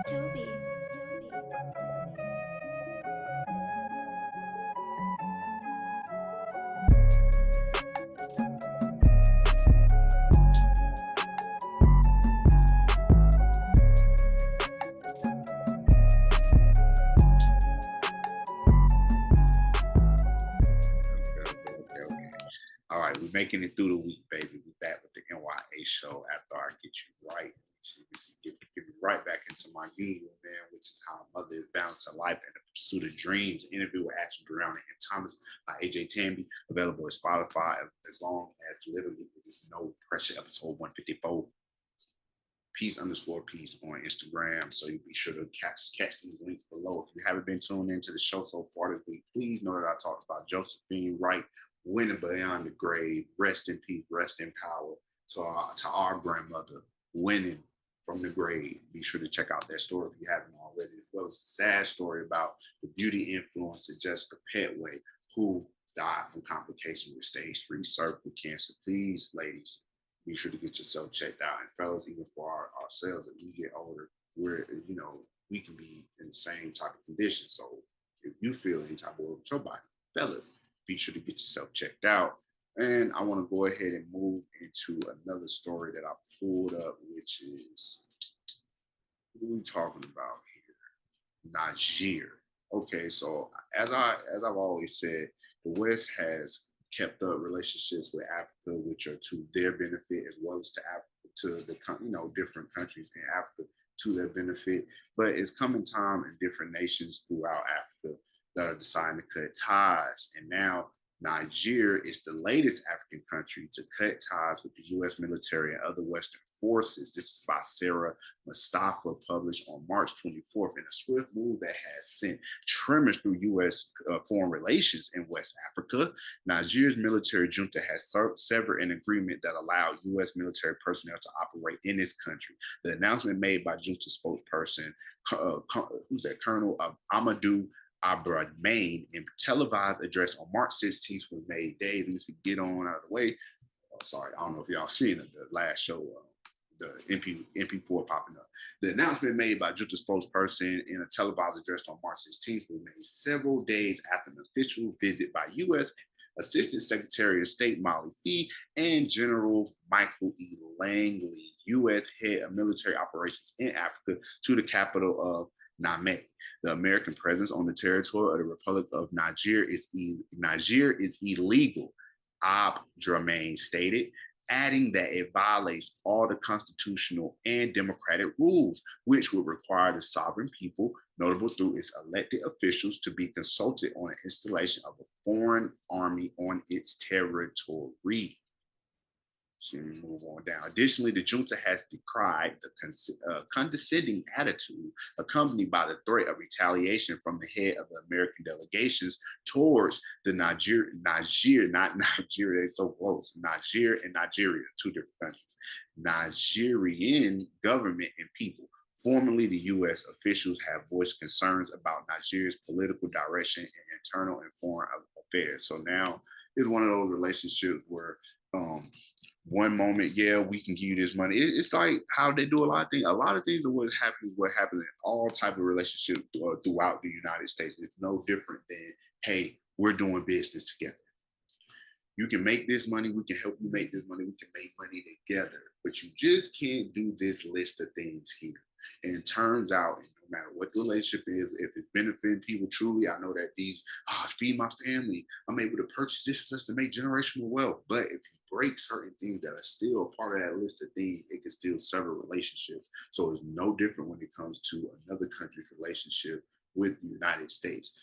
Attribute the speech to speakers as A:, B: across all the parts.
A: Toby.
B: Okay. All right, we're making it through the week, baby. We're back with the N.y.a show after I get you right. Get me right back into my usual, man, which is how a mother is balancing life and the pursuit of dreams. Interview with Action Breyonna and Thomas by Ajay Tambe, available at Spotify as long as literally it is no pressure, episode 154. Peace_peace on Instagram. So you be sure to catch these links below. If you haven't been tuned into the show so far this week, please know that I talked about Josephine Wright winning beyond the grave. Rest in peace, rest in power to our grandmother winning from the grave. Be sure to check out that story if you haven't already, as well as the sad story about the beauty influencer Jessica Petway, who died from complications with stage 3 cervical cancer. Please, ladies, be sure to get yourself checked out. And fellas, even for ourselves, as we get older, we can be in the same type of condition. So if you feel any type of way with your body, fellas, be sure to get yourself checked out. And I want to go ahead and move into another story that I pulled up, which is, what are we talking about here? Niger. Okay, so as I've always said, the West has kept up relationships with Africa, which are to their benefit, as well as to Africa, to the different countries in Africa to their benefit. But it's coming time in different nations throughout Africa that are deciding to cut ties, and now Niger is the latest African country to cut ties with the U.S. military and other Western forces. This is by Sarah Mustafa, published on March 24th, in a swift move that has sent tremors through U.S. Foreign relations in West Africa. Niger's military junta has severed an agreement that allowed U.S. military personnel to operate in this country. The announcement made by junta spokesperson, Colonel Amadouabdramane, in televised address on March 16th, was made days. Let me see, get on out of the way. Oh, sorry, I don't know if y'all seen it, the last show. The MP4 popping up. The announcement made by junta spokesperson in a televised address on March 16th was made several days after an official visit by U.S. Assistant Secretary of State Molly Fee and General Michael E. Langley, U.S. Head of Military Operations in Africa, to the capital of Niamey. The American presence on the territory of the Republic of Niger is illegal, Abdramane stated, adding that it violates all the constitutional and democratic rules, which would require the sovereign people, notable through its elected officials, to be consulted on the installation of a foreign army on its territory. So we move on down. Additionally, the junta has decried the condescending attitude accompanied by the threat of retaliation from the head of the American delegations towards the Niger, not Nigeria, they're so close, Niger and Nigeria, two different countries, Nigerian government and people. Formerly, the U.S. officials have voiced concerns about Nigeria's political direction in internal and foreign affairs. So now it's one of those relationships where one moment, yeah, we can give you this money. It's like how they do a lot of things. A lot of things are what happens in all type of relationships throughout the United States. It's no different than, hey, we're doing business together. You can make this money. We can help you make this money. We can make money together. But you just can't do this list of things here. And it turns out, no matter what the relationship is, if it's benefiting people truly, I know that feed my family, I'm able to purchase this just to make generational wealth. But if you break certain things that are still part of that list of things, it can still sever relationships. So it's no different when it comes to another country's relationship with the United States.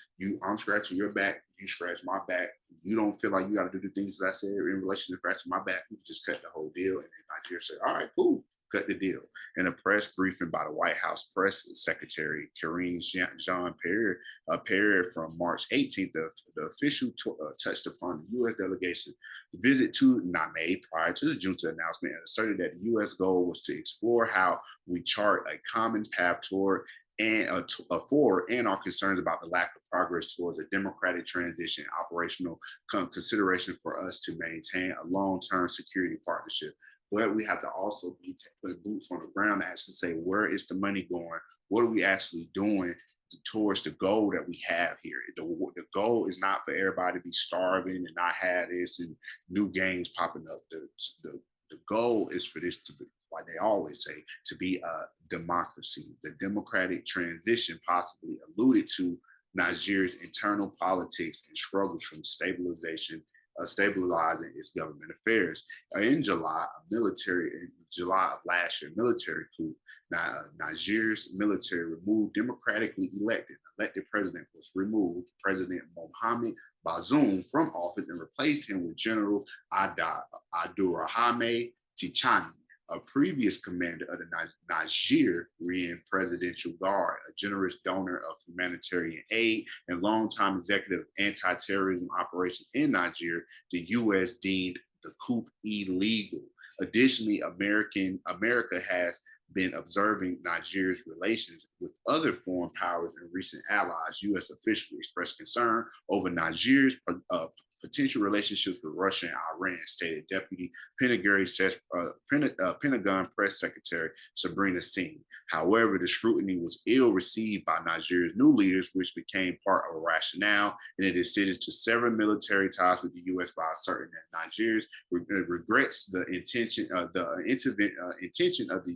B: I'm scratching your back, you scratch my back. You don't feel like you got to do the things that I said in relation to scratching my back. You just cut the whole deal. And then Nigeria said, all right, cool, cut the deal. In a press briefing by the White House Press Secretary Karine Jean-Pierre from March 18th, the official touched upon the U.S. delegation visit to Niamey prior to the junta announcement and asserted that the U.S. goal was to explore how we chart a common path toward and forward, and our concerns about the lack of progress towards a democratic transition, operational consideration for us to maintain a long-term security partnership. But we have to also be putting boots on the ground to actually say, where is the money going? what are we actually doing towards the goal that we have here? The goal is not for everybody to be starving and not have this and new gangs popping up. The goal is for this to be, like they always say, to be a democracy. The democratic transition possibly alluded to Niger's internal politics and struggles from stabilizing its government affairs. In July of last year, military coup. Niger's military removed democratically elected president was removed, President Mohamed Bazoum, from office and replaced him with General Abdurrahman Tichani, a previous commander of the Nigerian Presidential Guard, a generous donor of humanitarian aid and longtime executive of anti-terrorism operations in Nigeria. The U.S. deemed the coup illegal. Additionally, America has been observing Nigeria's relations with other foreign powers and recent allies. U.S. officials expressed concern over Nigeria's potential relationships with Russia and Iran, stated Deputy Pentagon Press Secretary Sabrina Singh. However, the scrutiny was ill received by Nigeria's new leaders, which became part of a rationale in a decision to sever military ties with the U.S. by asserting that Nigeria regrets the intention of the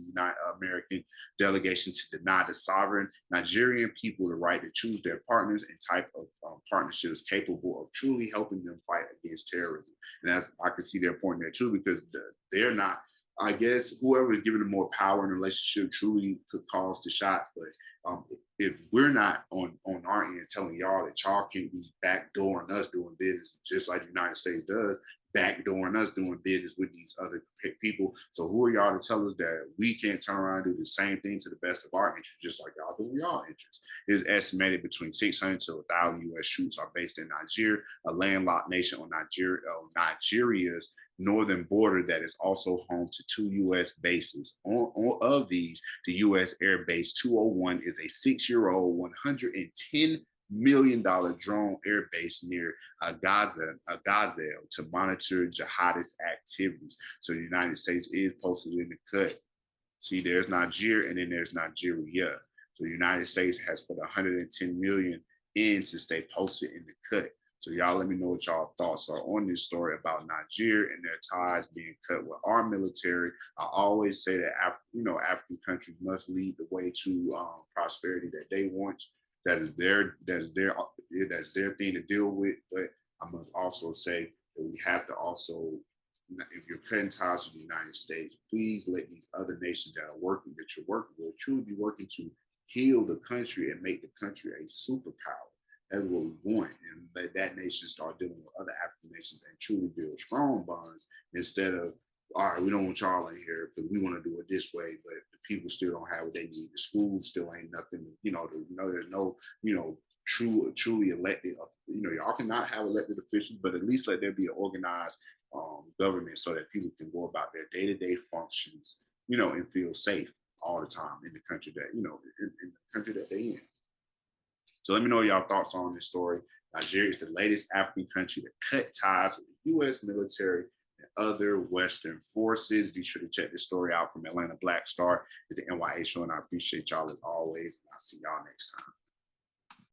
B: United American delegation to deny the sovereign Nigerian people the right to choose their partners and type of partnerships capable of truly helping them fight against terrorism. And that's, I can see their point there too, because they're not, I guess whoever is giving them more power in a relationship truly could cause the shots. But if we're not on our end telling y'all that y'all can't be backdooring us doing business just like the United States does, backdooring us doing business with these other people. So who are y'all to tell us that we can't turn around and do the same thing to the best of our interests, just like y'all do y'all interests? It is estimated between 600 to 1,000 U.S. troops are based in Niger, a landlocked nation on Nigeria's northern border that is also home to 2 U.S. bases. Of these, the U.S. Air Base 201 is a 6-year-old, $110 million drone air base near Gaza to monitor jihadist activities. So the United States is posted in the cut. See, there's Niger and then there's Nigeria. So the United States has put 110 million in to stay posted in the cut. So y'all let me know what y'all thoughts are on this story about Niger and their ties being cut with our military. I always say that African countries must lead the way to prosperity that they want. That is their thing to deal with. But I must also say that we have to also, if you're cutting ties with the United States, please let these other nations that you're working with truly be working to heal the country and make the country a superpower. That's what we want, and let that nation start dealing with other African nations and truly build strong bonds instead of, all right, we don't want y'all in here because we want to do it this way, but the people still don't have what they need. The schools still ain't nothing. There's no, truly elected. Y'all cannot have elected officials, but at least let there be an organized government so that people can go about their day-to-day functions, and feel safe all the time in the country that, in the country that they're in. So let me know y'all thoughts on this story. Nigeria is the latest African country that cut ties with the U.S. military and other Western forces. Be sure to check this story out from Atlanta Black Star. It's the N.y.a show, and I appreciate y'all as always. And I'll see y'all next time.